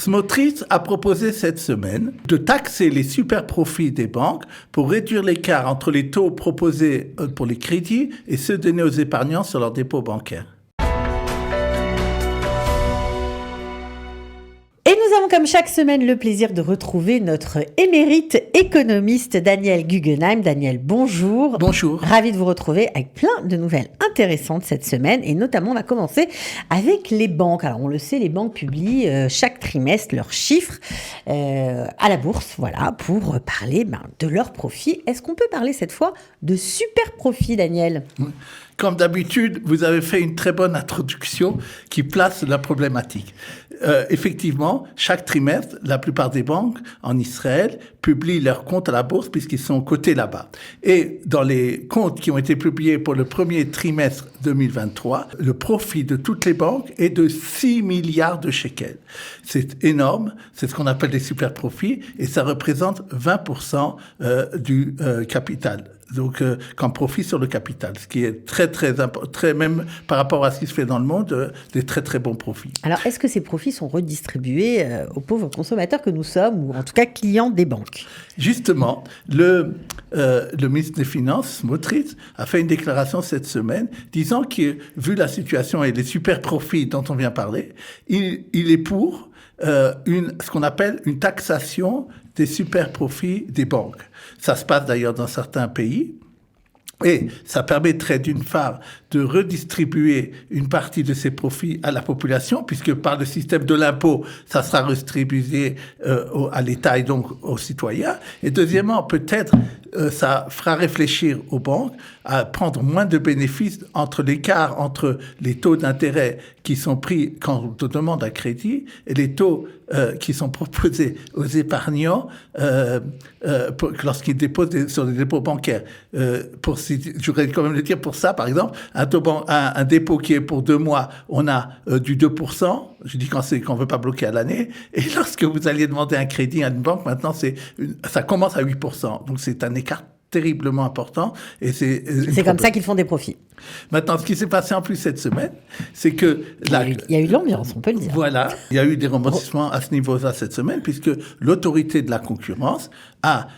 Smotrich a proposé cette semaine de taxer les super profits des banques pour réduire l'écart entre les taux proposés pour les crédits et ceux donnés aux épargnants sur leurs dépôts bancaires. Et nous avons comme chaque semaine le plaisir de retrouver notre émérite économiste Daniel Guggenheim. Daniel, bonjour. Bonjour. Ravi de vous retrouver avec plein de nouvelles intéressantes cette semaine. Et notamment, on va commencer avec les banques. Alors, on le sait, les banques publient chaque trimestre leurs chiffres à la bourse, voilà, pour parler de leurs profits. Est-ce qu'on peut parler cette fois de super profits, Daniel ? Comme d'habitude, vous avez fait une très bonne introduction qui place la problématique. Effectivement, chaque trimestre, la plupart des banques en Israël publient leurs comptes à la bourse puisqu'ils sont cotés là-bas. Et dans les comptes qui ont été publiés pour le premier trimestre 2023, le profit de toutes les banques est de 6 milliards de shekels. C'est énorme, c'est ce qu'on appelle des super profits et ça représente 20% du capital. Donc, comme profit sur le capital, ce qui est très important, même par rapport à ce qui se fait dans le monde, des très bons profits. Alors, est-ce que ces profits sont redistribués aux pauvres consommateurs que nous sommes, ou en tout cas clients des banques ? Justement, le ministre des Finances, Smotrich, a fait une déclaration cette semaine disant que, vu la situation et les super profits dont on vient parler, il est pour ce qu'on appelle une taxation des super profits des banques. Ça se passe d'ailleurs dans certains pays. Et ça permettrait d'une part de redistribuer une partie de ces profits à la population, puisque par le système de l'impôt, ça sera redistribué à l'État et donc aux citoyens. Et deuxièmement, peut-être ça fera réfléchir aux banques à prendre moins de bénéfices entre l'écart entre les taux d'intérêt qui sont pris quand on demande un crédit et les taux qui sont proposés aux épargnants lorsqu'ils déposent sur des dépôts bancaires. Je voudrais quand même le dire pour ça, par exemple, un dépôt qui est pour 2 mois, on a du 2%, je dis quand on ne veut pas bloquer à l'année, et lorsque vous alliez demander un crédit à une banque, maintenant ça commence à 8%. Donc c'est un écart terriblement important. Et c'est comme ça qu'ils font des profits. Maintenant, ce qui s'est passé en plus cette semaine, c'est que... Il y a eu de l'ambiance, on peut le dire. Voilà, il y a eu des rebondissements à ce niveau-là cette semaine, puisque l'autorité de la concurrence a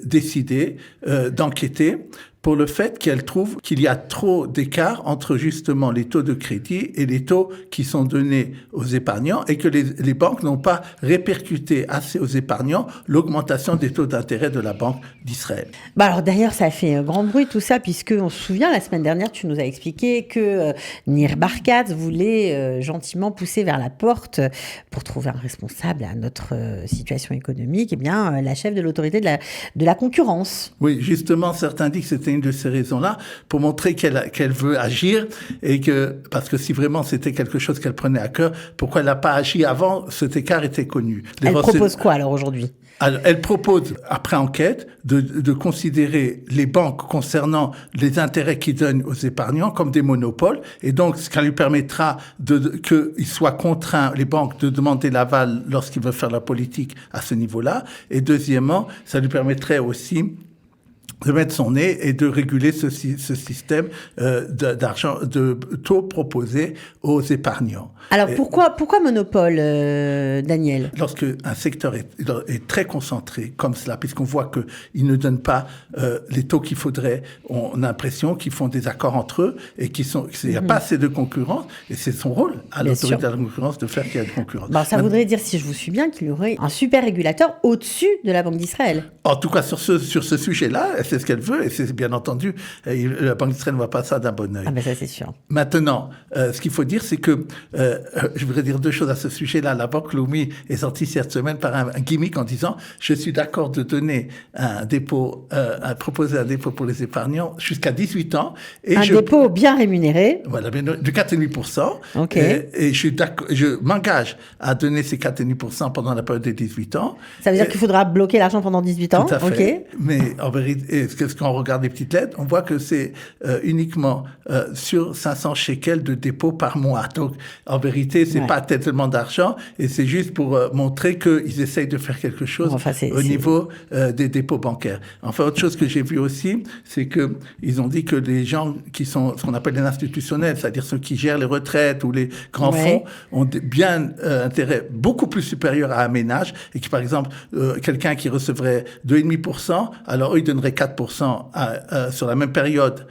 décidé d'enquêter pour le fait qu'elle trouve qu'il y a trop d'écart entre justement les taux de crédit et les taux qui sont donnés aux épargnants et que les banques n'ont pas répercuté assez aux épargnants l'augmentation des taux d'intérêt de la Banque d'Israël. Alors d'ailleurs, ça a fait un grand bruit tout ça, puisqu'on se souvient, la semaine dernière, tu nous as expliqué que Nir Barkat voulait gentiment pousser vers la porte pour trouver un responsable à notre situation économique, la chef de l'autorité de la concurrence. Oui, justement, certains disent que c'était une de ces raisons-là, pour montrer qu'elle veut agir, parce que si vraiment c'était quelque chose qu'elle prenait à cœur, pourquoi elle n'a pas agi avant? Cet écart était connu. Elle propose quoi alors aujourd'hui? Elle propose, après enquête, de considérer les banques concernant les intérêts qu'ils donnent aux épargnants comme des monopoles, et donc ce qui lui permettra qu'ils soient contraints, les banques, de demander l'aval lorsqu'ils veulent faire la politique à ce niveau-là. Et deuxièmement, ça lui permettrait aussi de mettre son nez et de réguler ce système d'argent, de taux proposés aux épargnants. Alors pourquoi monopole, Daniel? Lorsque un secteur est très concentré comme cela, puisqu'on voit qu'ils ne donnent pas les taux qu'il faudrait, on a l'impression qu'ils font des accords entre eux et qu'il n'y a pas assez de concurrence, et c'est son rôle à l'autorité de la concurrence de faire qu'il y ait de concurrence. Ça voudrait dire, si je vous suis bien, qu'il y aurait un super régulateur au-dessus de la Banque d'Israël. En tout cas, sur ce sujet-là, c'est ce qu'elle veut, et c'est bien entendu, la Banque d'Israël ne voit pas ça d'un bon œil. Ça c'est sûr. Maintenant, ce qu'il faut dire, c'est que, je voudrais dire 2 choses à ce sujet-là. La Banque Leumi est sortie cette semaine par un gimmick en disant « Je suis d'accord de donner proposer un dépôt pour les épargnants jusqu'à 18 ans. » Dépôt bien rémunéré. Voilà, de 4,5%. Ok. Et je m'engage à donner ces 4,5% pendant la période des 18 ans. Ça veut dire qu'il faudra bloquer l'argent pendant 18 ans. Tout à fait. Okay. Mais en vérité, quand on regarde les petites lettres, on voit que c'est uniquement sur 500 shekels de dépôt par mois. Donc, en vérité, c'est pas tellement d'argent et c'est juste pour montrer qu'ils essayent de faire quelque chose au niveau des dépôts bancaires. Enfin, autre chose que j'ai vu aussi, c'est que ils ont dit que les gens qui sont ce qu'on appelle les institutionnels, c'est-à-dire ceux qui gèrent les retraites ou les grands fonds, ont bien intérêt beaucoup plus supérieur à un ménage et que, par exemple, quelqu'un qui recevrait 2,5%, alors eux, ils donneraient 4% sur la même période.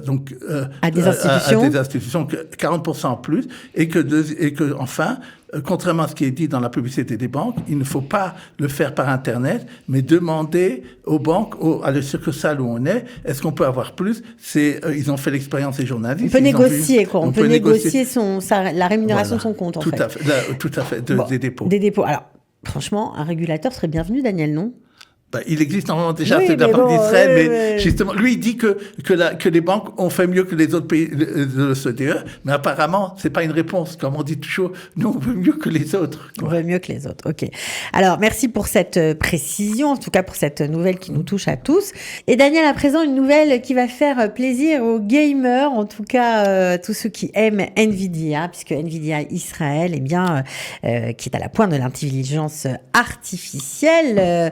Donc, à des institutions, 40% en plus, et que enfin, contrairement à ce qui est dit dans la publicité des banques, il ne faut pas le faire par Internet, mais demander aux banques, à la succursale où on est-ce qu'on peut avoir plus? Ils ont fait l'expérience des journalistes. On peut négocier, quoi. On peut négocier la rémunération de son compte, en fait. Tout à fait, des dépôts. Des dépôts. Alors, franchement, un régulateur serait bievenu, Daniel, non? Il existe normalement déjà, c'est de la Banque d'Israël, mais justement, lui, il dit que les banques ont fait mieux que les autres pays de l'OCDE, mais apparemment, c'est pas une réponse. Comme on dit toujours, nous, on veut mieux que les autres. On veut mieux que les autres, ok. Alors, merci pour cette précision, en tout cas pour cette nouvelle qui nous touche à tous. Et Daniel, à présent, une nouvelle qui va faire plaisir aux gamers, en tout cas, tous ceux qui aiment Nvidia, puisque Nvidia Israël, qui est à la pointe de l'intelligence artificielle,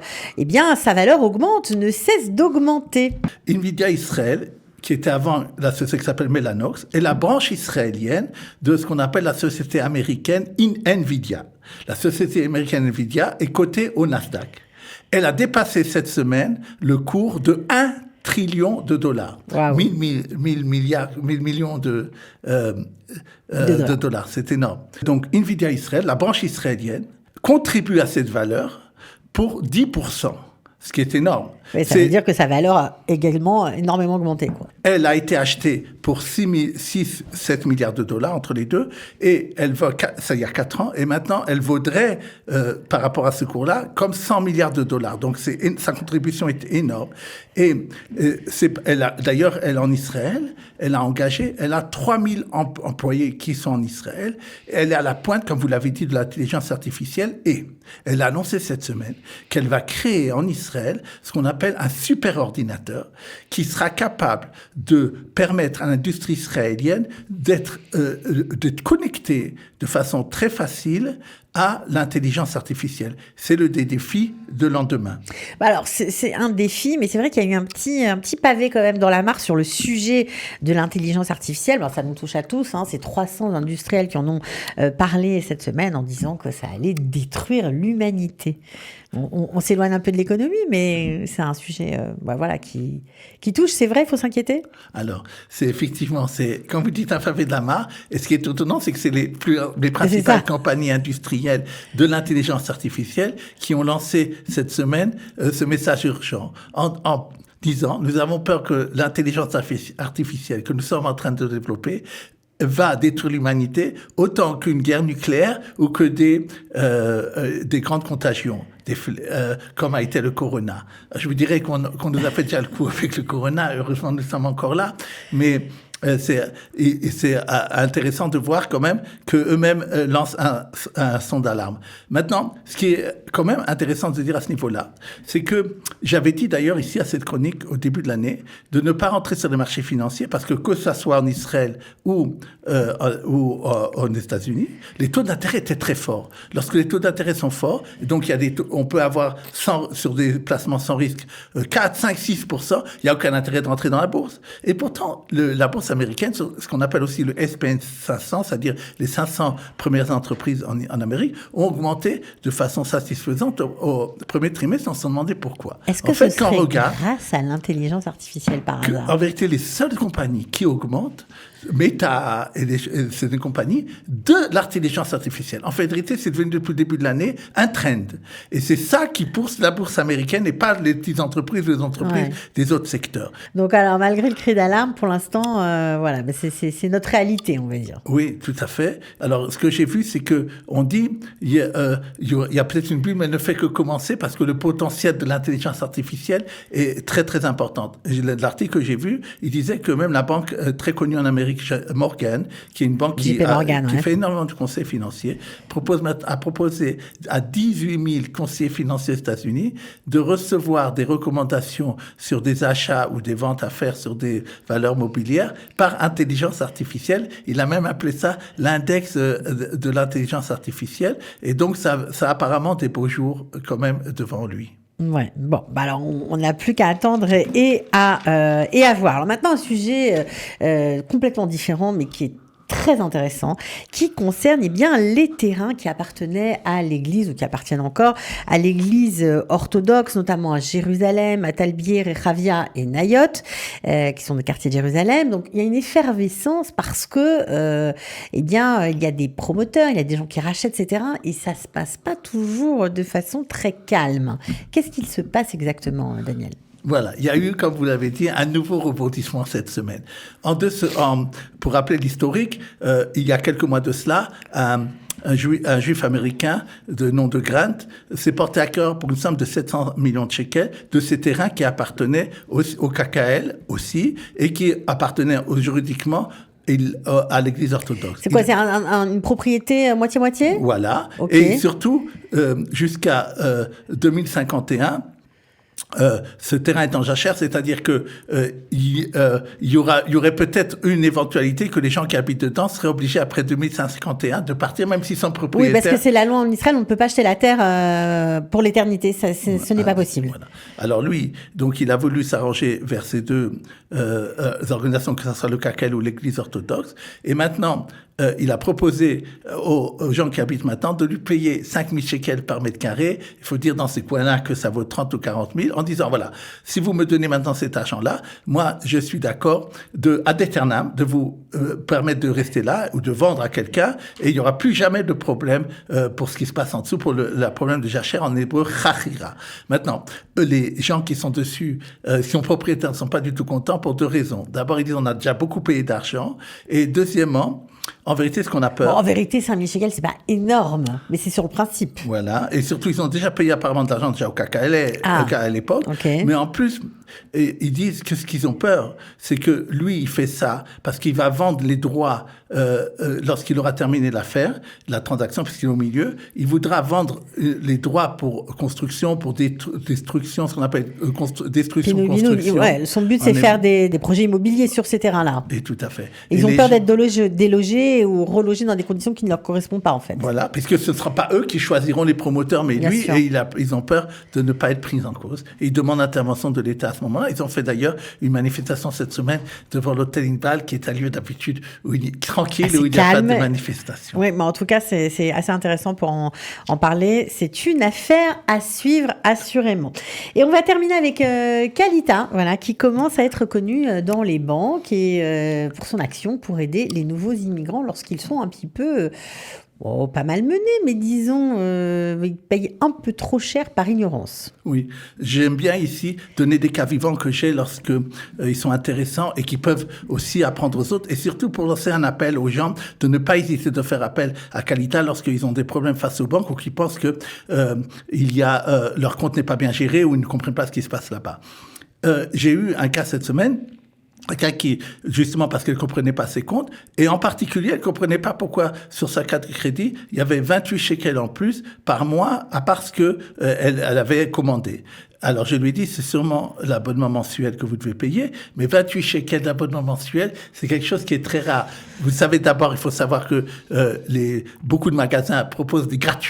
sa valeur augmente, ne cesse d'augmenter. Nvidia Israël, qui était avant la société qui s'appelle Mellanox, est la branche israélienne de ce qu'on appelle la société américaine Nvidia. La société américaine Nvidia est cotée au Nasdaq. Elle a dépassé cette semaine le cours de 1 trillion de dollars. Wow. 1000 millions de dollars. C'est énorme. Donc, Nvidia Israël, la branche israélienne, contribue à cette valeur pour 10%. Ce qui est énorme. Oui, ça veut dire que sa valeur a également énormément augmenté, quoi. Elle a été achetée pour 7 milliards de dollars entre les deux, et elle vaut, ça il y a 4 ans, et maintenant elle vaudrait, par rapport à ce cours-là, comme 100 milliards de dollars. Donc sa contribution est énorme. Et d'ailleurs, elle est en Israël, elle a 3000 employés qui sont en Israël, elle est à la pointe, comme vous l'avez dit, de l'intelligence artificielle, et elle a annoncé cette semaine qu'elle va créer en Israël ce qu'on appelle un superordinateur qui sera capable de permettre à l'industrie israélienne d'être connectée de façon très facile à l'intelligence artificielle. C'est le des défis de lendemain. Alors, c'est un défi, mais c'est vrai qu'il y a eu un petit pavé quand même dans la mare sur le sujet de l'intelligence artificielle. Ça nous touche à tous, hein. C'est 300 industriels qui en ont parlé cette semaine en disant que ça allait détruire l'humanité. On s'éloigne un peu de l'économie, mais c'est un sujet qui touche. C'est vrai, il faut s'inquiéter? Alors, quand vous dites un pavé de la mare, et ce qui est étonnant, c'est que c'est les principales compagnies industrielles de l'intelligence artificielle qui ont lancé cette semaine ce message urgent en disant, nous avons peur que l'intelligence artificielle que nous sommes en train de développer va détruire l'humanité autant qu'une guerre nucléaire ou que des grandes contagions, comme a été le corona. Je vous dirais qu'on nous a fait déjà le coup avec le corona, heureusement nous sommes encore là, mais c'est intéressant de voir quand même qu'eux-mêmes lancent un son d'alarme. Maintenant, ce qui est quand même intéressant de dire à ce niveau-là, c'est que j'avais dit d'ailleurs ici à cette chronique au début de l'année de ne pas rentrer sur les marchés financiers parce que ça soit en Israël ou aux États-Unis, les taux d'intérêt étaient très forts. Lorsque les taux d'intérêt sont forts, donc on peut avoir sur des placements sans risque 4, 5, 6%, il n'y a aucun intérêt de rentrer dans la bourse. Et pourtant, la bourse américaine, ce qu'on appelle aussi le S&P 500, c'est-à-dire les 500 premières entreprises en Amérique, ont augmenté de façon satisfaisante au premier trimestre. On se demandait pourquoi. Est-ce que ce serait grâce à l'intelligence artificielle par hasard? En vérité, les seules compagnies qui augmentent, Meta c'est des compagnies de l'intelligence artificielle. En vérité, c'est devenu depuis le début de l'année un trend. Et c'est ça qui pousse la bourse américaine et pas les petites entreprises, les entreprises des autres secteurs. Donc alors, malgré le cri d'alarme, pour l'instant, c'est notre réalité, on va dire. Oui, tout à fait. Alors, ce que j'ai vu, c'est que on dit il y a peut-être une bulle, mais elle ne fait que commencer parce que le potentiel de l'intelligence artificielle est très, très important. L'article que j'ai vu, il disait que même la banque très connue en Amérique, Frédéric Morgan, qui est une banque qui fait énormément de conseils financiers, a proposé à 18 000 conseillers financiers aux États-Unis de recevoir des recommandations sur des achats ou des ventes à faire sur des valeurs mobilières par intelligence artificielle. Il a même appelé ça l'index de l'intelligence artificielle. Et donc, ça a apparemment des beaux jours quand même devant lui. Ouais, bon, bah alors on n'a plus qu'à attendre et à voir. Alors maintenant, un sujet complètement différent, mais qui est très intéressant, qui concerne bien les terrains qui appartenaient à l'Église ou qui appartiennent encore à l'Église orthodoxe, notamment à Jérusalem, à Talbier, Rehavia et Nayot, qui sont des quartiers de Jérusalem. Donc il y a une effervescence parce que il y a des promoteurs, il y a des gens qui rachètent ces terrains et ça se passe pas toujours de façon très calme. Qu'est-ce qu'il se passe exactement, Daniel ? Il y a eu, comme vous l'avez dit, un nouveau rebondissement cette semaine. Pour rappeler l'historique, il y a quelques mois de cela, un juif américain de nom de Grant s'est porté à cœur pour une somme de 700 millions de shekels de ces terrains qui appartenaient au KKL aussi et qui appartenaient juridiquement à l'Église orthodoxe. C'est quoi, c'est une propriété moitié-moitié ? Voilà. Okay. Et surtout, jusqu'à 2051, ce terrain est en jachère, c'est-à-dire que il y aurait peut-être une éventualité que les gens qui habitent dedans seraient obligés après 2051 de partir, même s'ils sont propriétaires. Oui, parce que c'est la loi en Israël, on ne peut pas acheter la terre pour l'éternité, ce n'est pas possible. Voilà. Alors lui, donc il a voulu s'arranger vers ces deux organisations, que ce soit le KKL ou l'Église orthodoxe, et maintenant il a proposé aux gens qui habitent maintenant de lui payer 5 000 shekels par mètre carré. Il faut dire dans ces coins-là que ça vaut 30 ou 40 000, en disant, voilà, si vous me donnez maintenant cet argent-là, moi, je suis d'accord ad aeternam, de vous permettre de rester là ou de vendre à quelqu'un, et il n'y aura plus jamais de problème pour ce qui se passe en dessous, pour le problème de jachère, en hébreu, chachira. Maintenant, les gens qui sont dessus, qui sont propriétaires, ne sont pas du tout contents pour deux raisons. D'abord, ils disent, on a déjà beaucoup payé d'argent, et deuxièmement, en vérité, ce qu'on a peur... Bon, en vérité, 5 000 shekels, c'est pas énorme, mais c'est sur le principe. Voilà, et surtout, ils ont déjà payé apparemment de l'argent déjà au KKL à l'époque. Okay. Mais en plus, ils disent que ce qu'ils ont peur, c'est que lui, il fait ça parce qu'il va vendre les droits lorsqu'il aura terminé l'affaire, la transaction, puisqu'il est au milieu. Il voudra vendre les droits pour construction, pour destruction, ce qu'on appelle destruction, construction. Ouais, son but, c'est faire des projets immobiliers sur ces terrains-là. Et tout à fait. Ils ont peur d'être délogés ou relogés dans des conditions qui ne leur correspondent pas, en fait. Voilà, puisque ce ne sera pas eux qui choisiront les promoteurs, mais Bien lui, sûr. et ils ont peur de ne pas être pris en cause. Et ils demandent l'intervention de l'État à ce moment-là. Ils ont fait d'ailleurs une manifestation cette semaine devant l'hôtel Inbal, qui est un lieu d'habitude tranquille, où il n'y a pas de manifestation. Oui, mais en tout cas, c'est assez intéressant pour en parler. C'est une affaire à suivre, assurément. Et on va terminer avec Kalita, voilà, qui commence à être connue dans les banques et pour son action pour aider les nouveaux immigrants lorsqu'ils sont un petit peu... pas mal menés, mais disons, ils payent un peu trop cher par ignorance. Oui, j'aime bien ici donner des cas vivants que j'ai lorsque ils sont intéressants et qui peuvent aussi apprendre aux autres, et surtout pour lancer un appel aux gens de ne pas hésiter de faire appel à Kalita lorsqu'ils ont des problèmes face aux banques ou qu'ils pensent que leur compte n'est pas bien géré ou ils ne comprennent pas ce qui se passe là-bas. J'ai eu un cas cette semaine. Quelqu'un qui, justement parce qu'elle ne comprenait pas ses comptes, et en particulier, elle ne comprenait pas pourquoi, sur sa carte de crédit, il y avait 28 shekels en plus par mois, à parce que elle avait commandé. Alors, je lui ai dit, c'est sûrement l'abonnement mensuel que vous devez payer, mais 28 shekels d'abonnement mensuel, c'est quelque chose qui est très rare. Vous savez, d'abord, il faut savoir que beaucoup de magasins proposent des cartes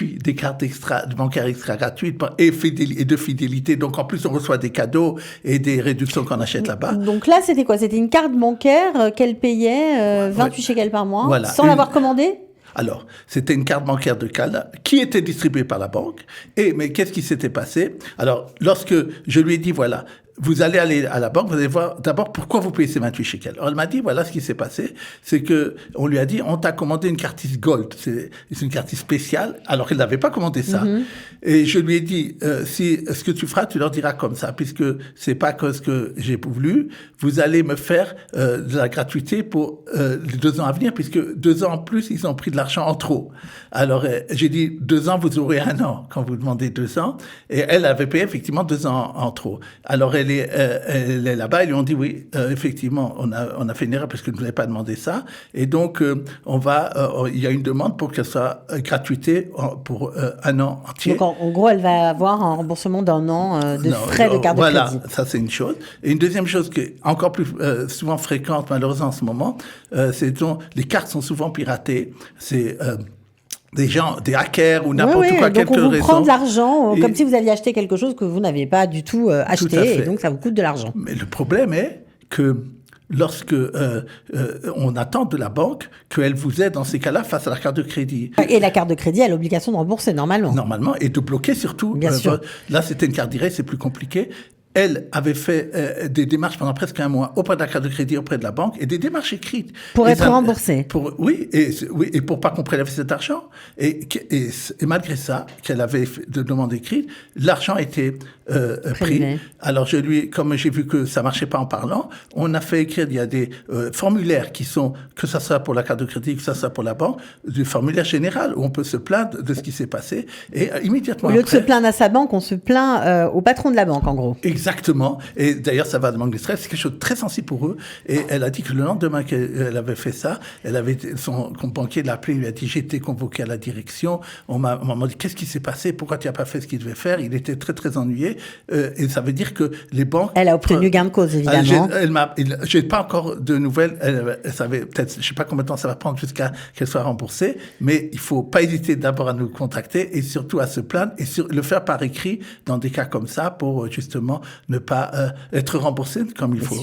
bancaires extra gratuites et de fidélité. Donc, en plus, on reçoit des cadeaux et des réductions qu'on achète là-bas. Donc là, c'était quoi ? C'était une carte bancaire qu'elle payait 28 shekels par mois, voilà, sans l'avoir commandée ? Alors, c'était une carte bancaire de Kalda qui était distribuée par la banque. Mais qu'est-ce qui s'était passé ? Alors, lorsque je lui ai dit, voilà, vous allez aller à la banque, vous allez voir d'abord pourquoi vous payez ces 28 shekels. Alors, elle m'a dit, voilà ce qui s'est passé, c'est que on lui a dit, on t'a commandé une carte Gold. C'est une carte spéciale, alors qu'elle n'avait pas commandé ça. Mm-hmm. Et je lui ai dit, si ce que tu feras, tu leur diras comme ça, puisque c'est pas que ce que j'ai voulu, vous allez me faire de la gratuité pour les 2 ans à venir, puisque 2 ans en plus, ils ont pris de l'argent en trop. Alors, j'ai dit, 2 ans, vous aurez 1 an quand vous demandez 2 ans. Et elle avait payé effectivement 2 ans en trop. Alors, elle elle est là-bas, ils lui ont dit oui, effectivement, on a fait une erreur parce que vous n'avez pas demandé ça. Et donc, il y a une demande pour qu'elle soit gratuité pour un an entier. Donc, en gros, elle va avoir un remboursement d'un an de frais de carte de crédit. Voilà, ça c'est une chose. Et une deuxième chose qui est encore plus souvent fréquente, malheureusement en ce moment, c'est que les cartes sont souvent piratées. C'est des gens, des hackers ou n'importe quoi, quelques raisons. Donc on vous prend de l'argent, comme si vous aviez acheté quelque chose que vous n'aviez pas du tout acheté, et donc ça vous coûte de l'argent. Mais le problème est que lorsque on attend de la banque qu'elle vous aide dans ces cas-là face à la carte de crédit. Et la carte de crédit a l'obligation de rembourser normalement. Normalement, et de bloquer surtout. Bien sûr. Là, c'était une carte directe, c'est plus compliqué. Elle avait fait des démarches pendant presque un mois auprès de la carte de crédit, auprès de la banque, et des démarches écrites. Pour être remboursée. Oui, et pour pas qu'on prélève cet argent. Et malgré ça, qu'elle avait de demande écrite, l'argent était pris. Alors comme j'ai vu que ça marchait pas en parlant, on a fait écrire, il y a des formulaires qui sont, que ça soit pour la carte de crédit, que ça soit pour la banque, des formulaires généraux où on peut se plaindre de ce qui s'est passé. Et immédiatement au lieu de se plaindre à sa banque, on se plaint au patron de la banque, en gros. Exactement. Et d'ailleurs, ça va de manque de stress. C'est quelque chose de très sensible pour eux. Et elle a dit que le lendemain qu'elle avait fait ça, son banquier l'a appelé, il lui a dit, j'ai été convoqué à la direction. On m'a dit, qu'est-ce qui s'est passé? Pourquoi tu n'as pas fait ce qu'il devait faire? Il était très, très ennuyé. Et ça veut dire que les banques... Elle a obtenu gain de cause, évidemment. J'ai pas encore de nouvelles. Elle savait peut-être, je sais pas combien de temps ça va prendre jusqu'à qu'elle soit remboursée. Mais il faut pas hésiter d'abord à nous contacter et surtout à se plaindre et le faire par écrit dans des cas comme ça pour justement ne pas être remboursé comme il faut.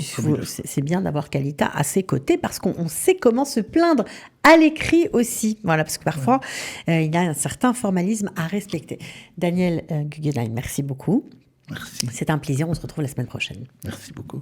C'est bien d'avoir Kalita à ses côtés parce qu'on sait comment se plaindre à l'écrit aussi. Voilà, parce que parfois, il y a un certain formalisme à respecter. Daniel Guggenheim, merci beaucoup. Merci. C'est un plaisir. On se retrouve la semaine prochaine. Merci beaucoup.